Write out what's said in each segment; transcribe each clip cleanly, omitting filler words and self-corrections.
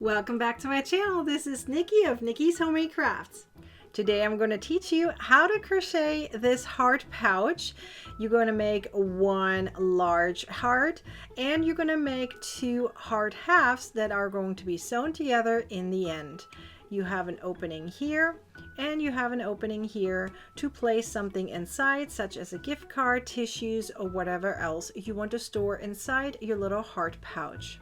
Welcome back to my channel. This is Nikki of Nikki's Homemade Crafts. Today I'm going to teach you how to crochet this heart pouch. You're going to make one large heart and you're going to make two heart halves that are going to be sewn together in the end. You have an opening here and you have an opening here to place something inside, such as a gift card, tissues, or whatever else you want to store inside your little heart pouch.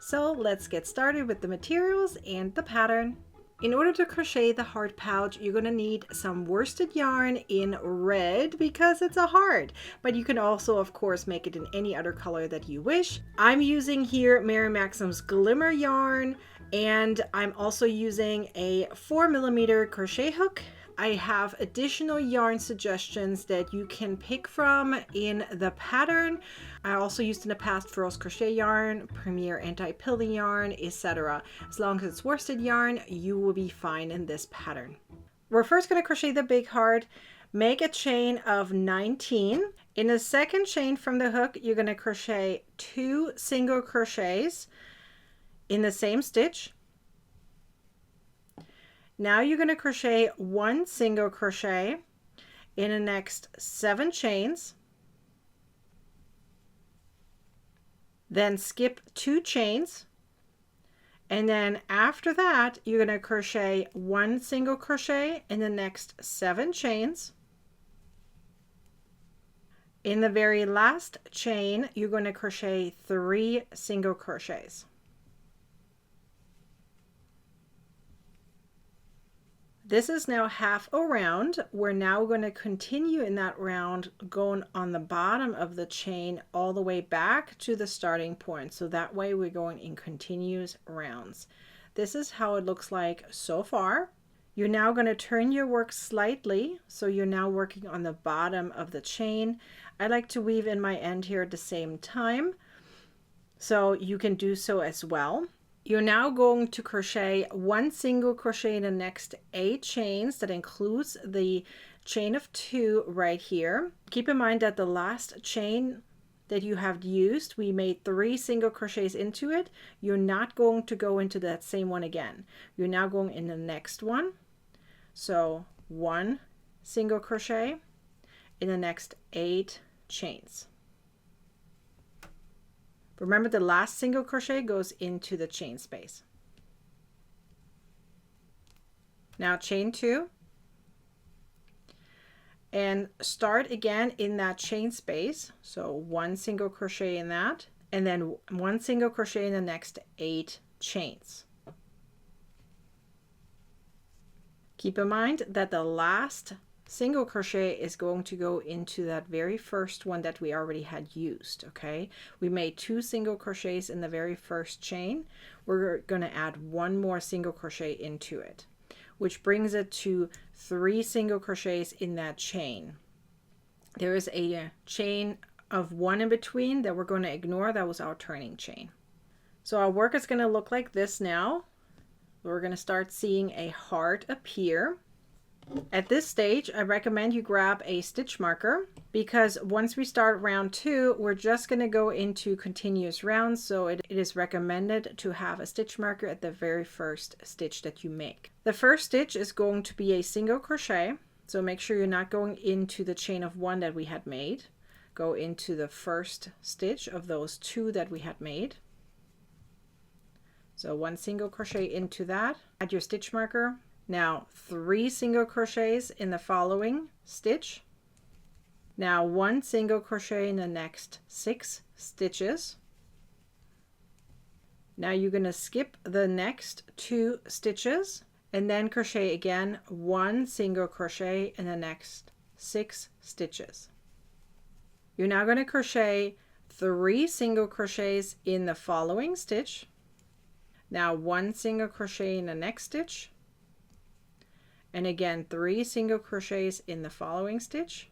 So let's get started with the materials and the pattern. In order to crochet the heart pouch, you're going to need some worsted yarn in red because it's a heart, but you can also of course make it in any other color that you wish. I'm using here Mary Maxim's Glimmer yarn, and I'm also using a 4mm crochet hook. I have additional yarn suggestions that you can pick from in the pattern. I also used in the past Furls Crochet yarn, Premier Anti-Pilling yarn, etc. As long as it's worsted yarn, you will be fine in this pattern. We're first going to crochet the big heart. Make a chain of 19. In the second chain from the hook, you're going to crochet 2 single crochets in the same stitch. Now you're going to crochet 1 single crochet in the next 7 chains, then skip 2 chains, and then after that you're going to crochet 1 single crochet in the next 7 chains. In the very last chain you're going to crochet 3 single crochets. This is now half a round. We're now going to continue in that round, going on the bottom of the chain all the way back to the starting point. So that way we're going in continuous rounds. This is how it looks like so far. You're now going to turn your work slightly. So you're now working on the bottom of the chain. I like to weave in my end here at the same time, so you can do so as well. You're now going to crochet 1 single crochet in the next 8 chains. That includes the chain of 2 right here. Keep in mind that the last chain that you have used, we made 3 single crochets into it. You're not going to go into that same one again. You're now going in the next one. So 1 single crochet in the next 8 chains. Remember, the last single crochet goes into the chain space. Now chain 2 and start again in that chain space. So 1 single crochet in that, and then 1 single crochet in the next 8 chains. Keep in mind that the last single crochet is going to go into that very first one that we already had used. Okay, we made 2 single crochets in the very first chain. We're going to add 1 more single crochet into it, which brings it to 3 single crochets in that chain. There is a chain of 1 in between that we're going to ignore. That was our turning chain. So our work is going to look like this now. We're going to start seeing a heart appear. At this stage, I recommend you grab a stitch marker, because once we start round 2, we're just going to go into continuous rounds. So it is recommended to have a stitch marker at the very first stitch that you make. The first stitch is going to be a single crochet. So make sure you're not going into the chain of 1 that we had made. Go into the first stitch of those 2 that we had made. So 1 single crochet into that. Add your stitch marker. Now 3 single crochets in the following stitch. Now 1 single crochet in the next 6 stitches. Now you're going to skip the next 2 stitches and then crochet again 1 single crochet in the next 6 stitches. You're now going to crochet 3 single crochets in the following stitch. Now 1 single crochet in the next stitch. And again 3 single crochets in the following stitch,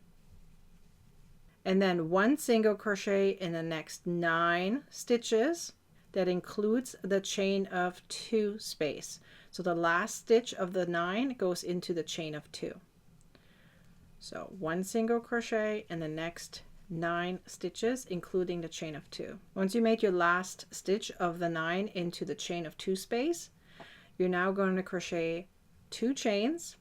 and then 1 single crochet in the next 9 stitches. That includes the chain of 2 space. So the last stitch of the 9 goes into the chain of 2. So 1 single crochet in the next 9 stitches, including the chain of 2. Once you made your last stitch of the 9 into the chain of 2 space, you're now going to crochet 2 chains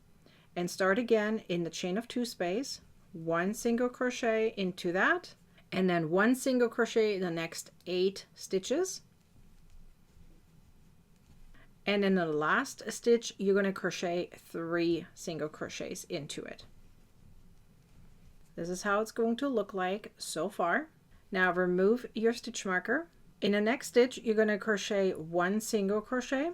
and start again in the chain of 2 space, 1 single crochet into that, and then 1 single crochet in the next 8 stitches. And in the last stitch, you're going to crochet 3 single crochets into it. This is how it's going to look like so far. Now remove your stitch marker. In the next stitch, you're going to crochet 1 single crochet.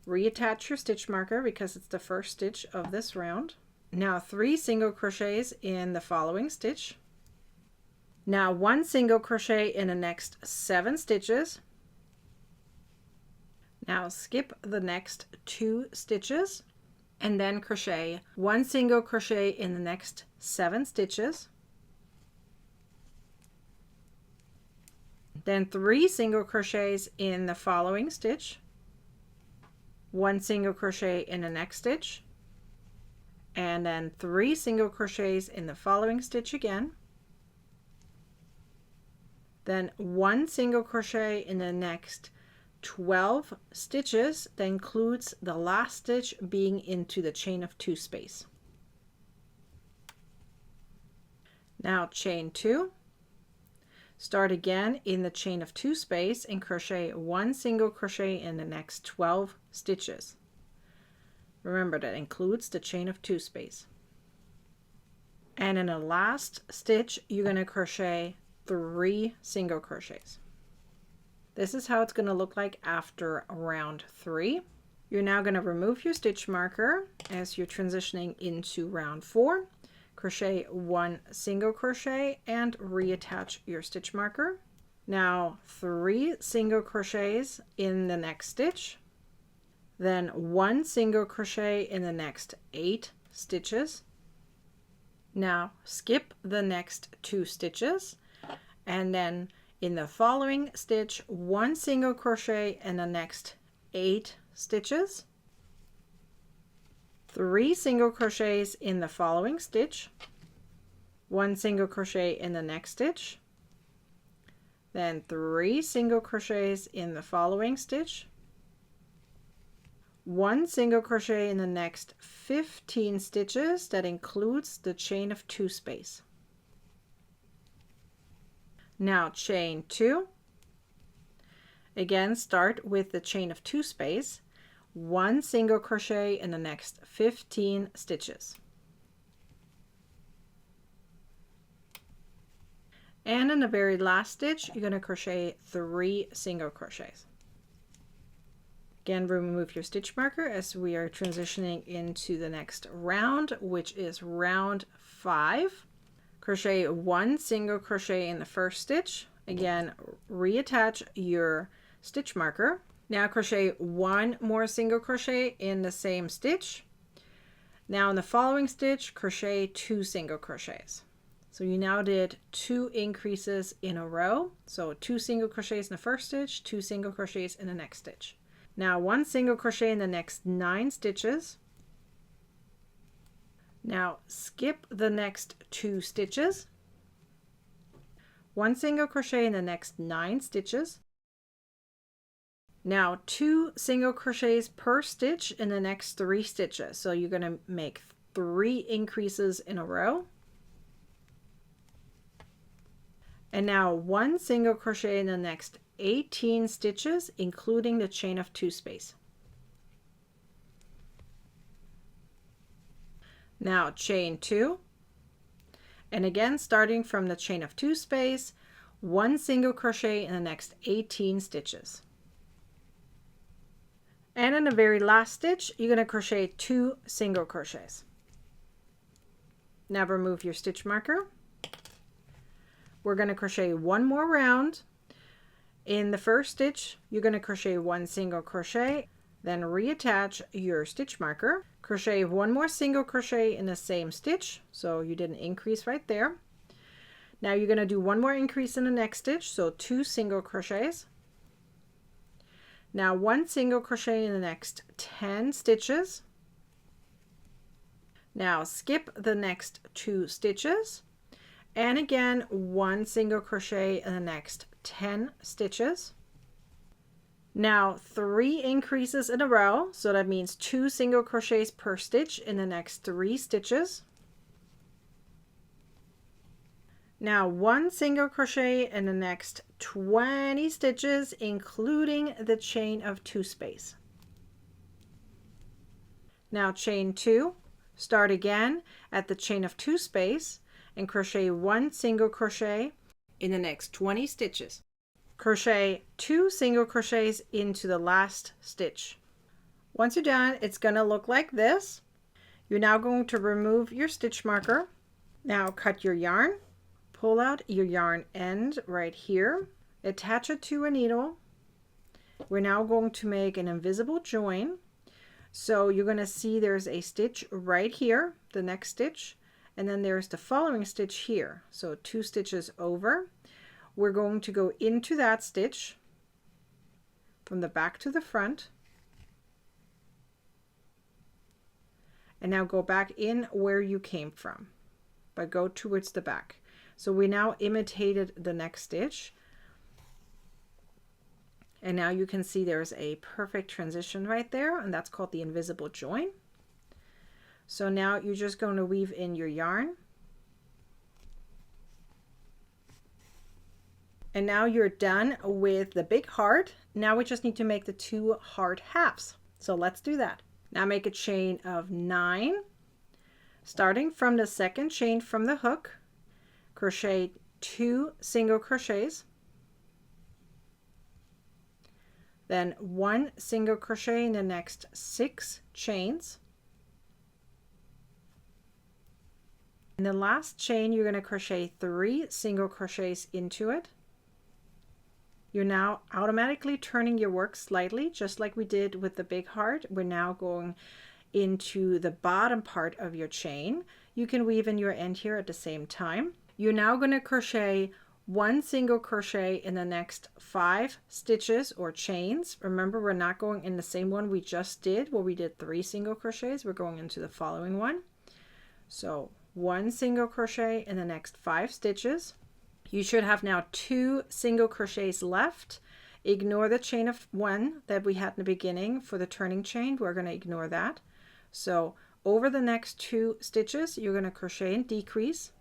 Reattach your stitch marker because it's the first stitch of this round. Now 3 single crochets in the following stitch. Now 1 single crochet in the next 7 stitches. Now skip the next 2 stitches and then crochet 1 single crochet in the next 7 stitches. Then 3 single crochets in the following stitch. 1 single crochet in the next stitch, and then 3 single crochets in the following stitch again. Then 1 single crochet in the next 12 stitches. That includes the last stitch being into the chain of 2 space. Now chain 2. Start again in the chain of 2 space and crochet 1 single crochet in the next 12 stitches. Remember, that includes the chain of 2 space. And in the last stitch, you're going to crochet 3 single crochets. This is how it's going to look like after round 3. You're now going to remove your stitch marker as you're transitioning into round 4. Crochet 1 single crochet and reattach your stitch marker. Now 3 single crochets in the next stitch, then 1 single crochet in the next 8 stitches. Now skip the next 2 stitches, and then in the following stitch 1 single crochet in the next 8 stitches. 3 single crochets in the following stitch, 1 single crochet in the next stitch, then 3 single crochets in the following stitch, 1 single crochet in the next 15 stitches. That includes the chain of 2 space. Now chain 2. Again, start with the chain of 2 space. 1 single crochet in the next 15 stitches. And in the very last stitch, you're going to crochet 3 single crochets. Again, remove your stitch marker as we are transitioning into the next round, which is round 5. Crochet 1 single crochet in the first stitch. Again, reattach your stitch marker. Now crochet 1 more single crochet in the same stitch. Now in the following stitch, crochet 2 single crochets. So you now did 2 increases in a row. So 2 single crochets in the first stitch, 2 single crochets in the next stitch. Now 1 single crochet in the next 9 stitches. Now skip the next 2 stitches. 1 single crochet in the next 9 stitches. Now 2 single crochets per stitch in the next 3 stitches. So you're going to make 3 increases in a row. And now 1 single crochet in the next 18 stitches, including the chain of 2 space. Now chain 2. And again, starting from the chain of 2 space, 1 single crochet in the next 18 stitches. And in the very last stitch, you're going to crochet 2 single crochets. Now remove your stitch marker. We're going to crochet 1 more round. In the first stitch, you're going to crochet 1 single crochet, then reattach your stitch marker. Crochet 1 more single crochet in the same stitch, so you did an increase right there. Now you're going to do 1 more increase in the next stitch, so 2 single crochets. Now 1 single crochet in the next 10 stitches. Now skip the next 2 stitches And again, 1 single crochet in the next 10 stitches. Now 3 increases in a row, so that means 2 single crochets per stitch in the next 3 stitches. Now 1 single crochet in the next 20 stitches, including the chain of 2 space. Now chain 2, start again at the chain of 2 space and crochet 1 single crochet in the next 20 stitches. Crochet 2 single crochets into the last stitch. Once you're done, it's going to look like this. You're now going to remove your stitch marker. Now cut your yarn, pull out your yarn end right here, attach it to a needle. We're now going to make an invisible join. So you're going to see there's a stitch right here, the next stitch, and then there's the following stitch here. So 2 stitches over. We're going to go into that stitch from the back to the front, and now go back in where you came from, but go towards the back. So we now imitated the next stitch, and now you can see there's a perfect transition right there, and that's called the invisible join. So now you're just going to weave in your yarn. And now you're done with the big heart. Now we just need to make the 2 heart halves. So let's do that. Now make a chain of 9, starting from the second chain from the hook, crochet 2 single crochets, then 1 single crochet in the next 6 chains. In the last chain, you're going to crochet 3 single crochets into it. You're now automatically turning your work slightly, just like we did with the big heart. We're now going into the bottom part of your chain. You can weave in your end here at the same time. You're now going to crochet 1 single crochet in the next 5 stitches or chains. Remember, we're not going in the same one we just did where we did 3 single crochets. We're going into the following one. So 1 single crochet in the next 5 stitches. You should have now 2 single crochets left. Ignore the chain of 1 that we had in the beginning for the turning chain. We're going to ignore that. So over the next 2 stitches, you're going to crochet and decrease.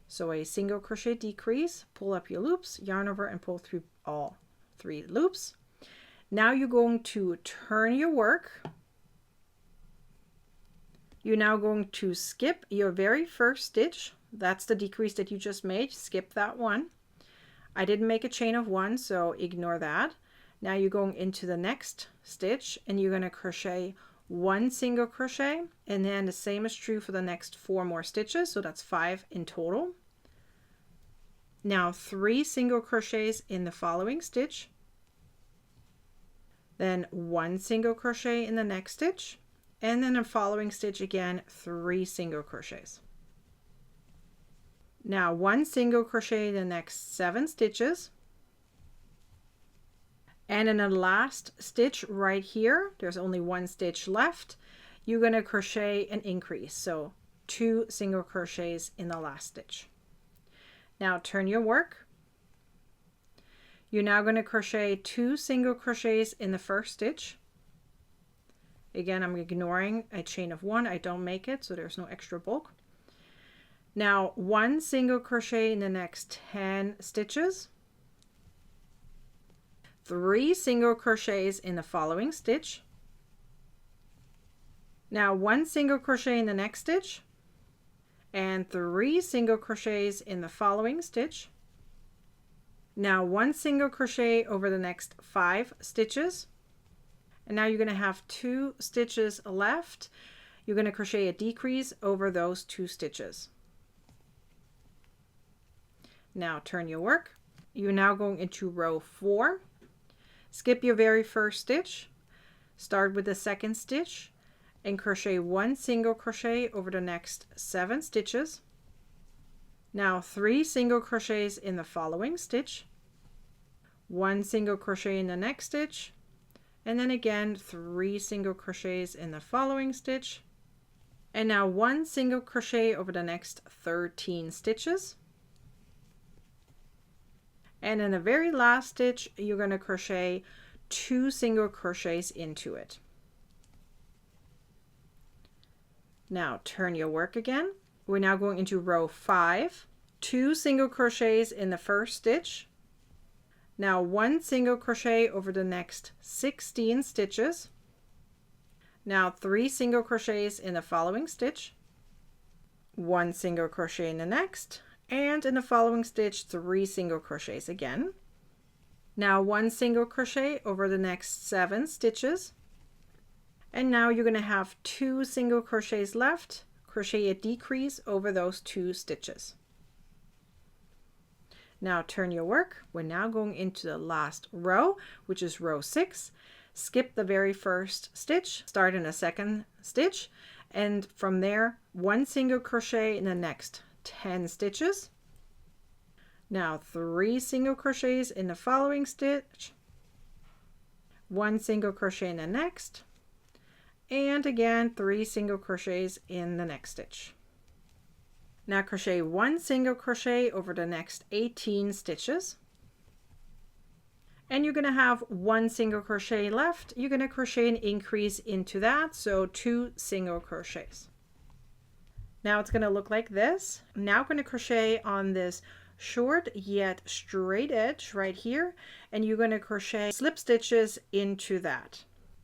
So a single crochet decrease, pull up your loops, yarn over and pull through all 3 loops. Now you're going to turn your work. You're now going to skip your very first stitch. That's the decrease that you just made. Skip that one. I didn't make a chain of 1, so ignore that. Now you're going into the next stitch and you're going to crochet 1 single crochet, and then the same is true for the next 4 more stitches, so that's 5 in total. Now 3 single crochets in the following stitch, then 1 single crochet in the next stitch, and then the following stitch again 3 single crochets. Now 1 single crochet in the next 7 stitches, and in the last stitch right here, there's only 1 stitch left. You're going to crochet an increase, so 2 single crochets in the last stitch. Now turn your work. You're now going to crochet 2 single crochets in the first stitch. Again, I'm ignoring a chain of 1. I don't make it, so there's no extra bulk. Now 1 single crochet in the next 10 stitches, 3 single crochets in the following stitch. Now 1 single crochet in the next stitch, and 3 single crochets in the following stitch. Now 1 single crochet over the next 5 stitches, and now you're going to have 2 stitches left. You're going to crochet a decrease over those 2 stitches. Now turn your work. You're now going into row 4. Skip your very first stitch, start with the second stitch, and crochet 1 single crochet over the next 7 stitches. Now 3 single crochets in the following stitch, 1 single crochet in the next stitch, and then again 3 single crochets in the following stitch. And now 1 single crochet over the next 13 stitches. And in the very last stitch, you're going to crochet 2 single crochets into it. Now turn your work again. We're now going into row 5, 2 single crochets in the first stitch. Now 1 single crochet over the next 16 stitches. Now 3 single crochets in the following stitch, 1 single crochet in the next, and in the following stitch 3 single crochets again. Now 1 single crochet over the next 7 stitches, and now you're going to have 2 single crochets left. Crochet a decrease over those 2 stitches. Now turn your work. We're now going into the last row, which is row 6. Skip the very first stitch, start in a second stitch, and from there 1 single crochet in the next 10 stitches. Now 3 single crochets in the following stitch, 1 single crochet in the next, and again 3 single crochets in the next stitch. Now crochet 1 single crochet over the next 18 stitches. And you're going to have 1 single crochet left. You're going to crochet an increase into that, so 2 single crochets. Now it's going to look like this. Now I'm going to crochet on this short yet straight edge right here, and you're going to crochet slip stitches into that.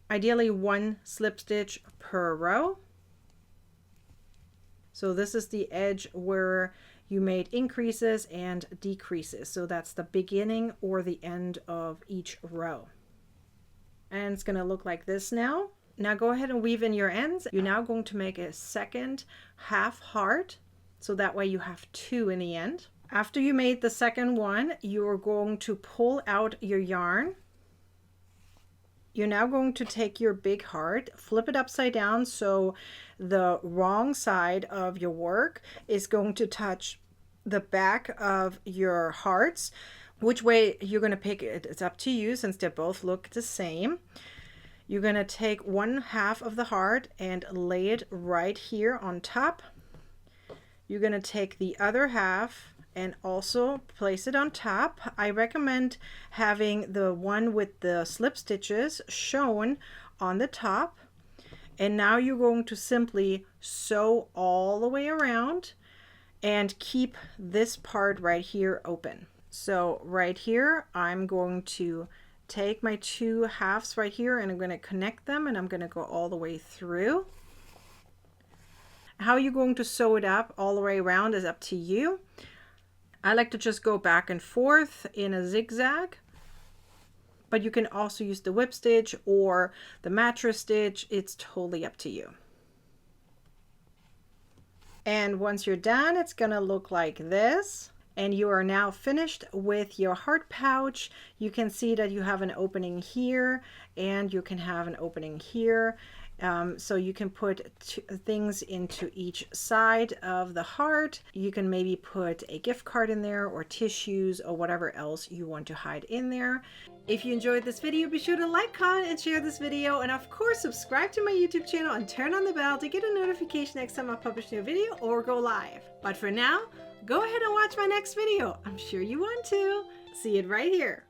Ideally 1 slip stitch per row. So this is the edge where you made increases and decreases. So that's the beginning or the end of each row. And it's going to look like this now. Now go ahead and weave in your ends. You're now going to make a second half heart. So that way you have 2 in the end. After you made the second one, you're going to pull out your yarn. You're now going to take your big heart, flip it upside down so the wrong side of your work is going to touch the back of your hearts. Which way you're going to pick it, it's up to you since they both look the same. You're going to take 1/2 of the heart and lay it right here on top. You're going to take the other half and also place it on top. I recommend having the one with the slip stitches shown on the top. And now you're going to simply sew all the way around and keep this part right here open. So right here, I'm going to take my 2 halves right here and I'm going to connect them, and I'm going to go all the way through. How you're going to sew it up all the way around is up to you. I like to just go back and forth in a zigzag, but you can also use the whip stitch or the mattress stitch. It's totally up to you. And once you're done, it's gonna look like this. And you are now finished with your heart pouch. You can see that you have an opening here and you can have an opening here. So you can put things into each side of the heart. You can maybe put a gift card in there or tissues or whatever else you want to hide in there. If you enjoyed this video, be sure to like, comment, and share this video. And of course, subscribe to my YouTube channel and turn on the bell to get a notification next time I publish a new video or go live. But for now, go ahead and watch my next video. I'm sure you want to. See it right here.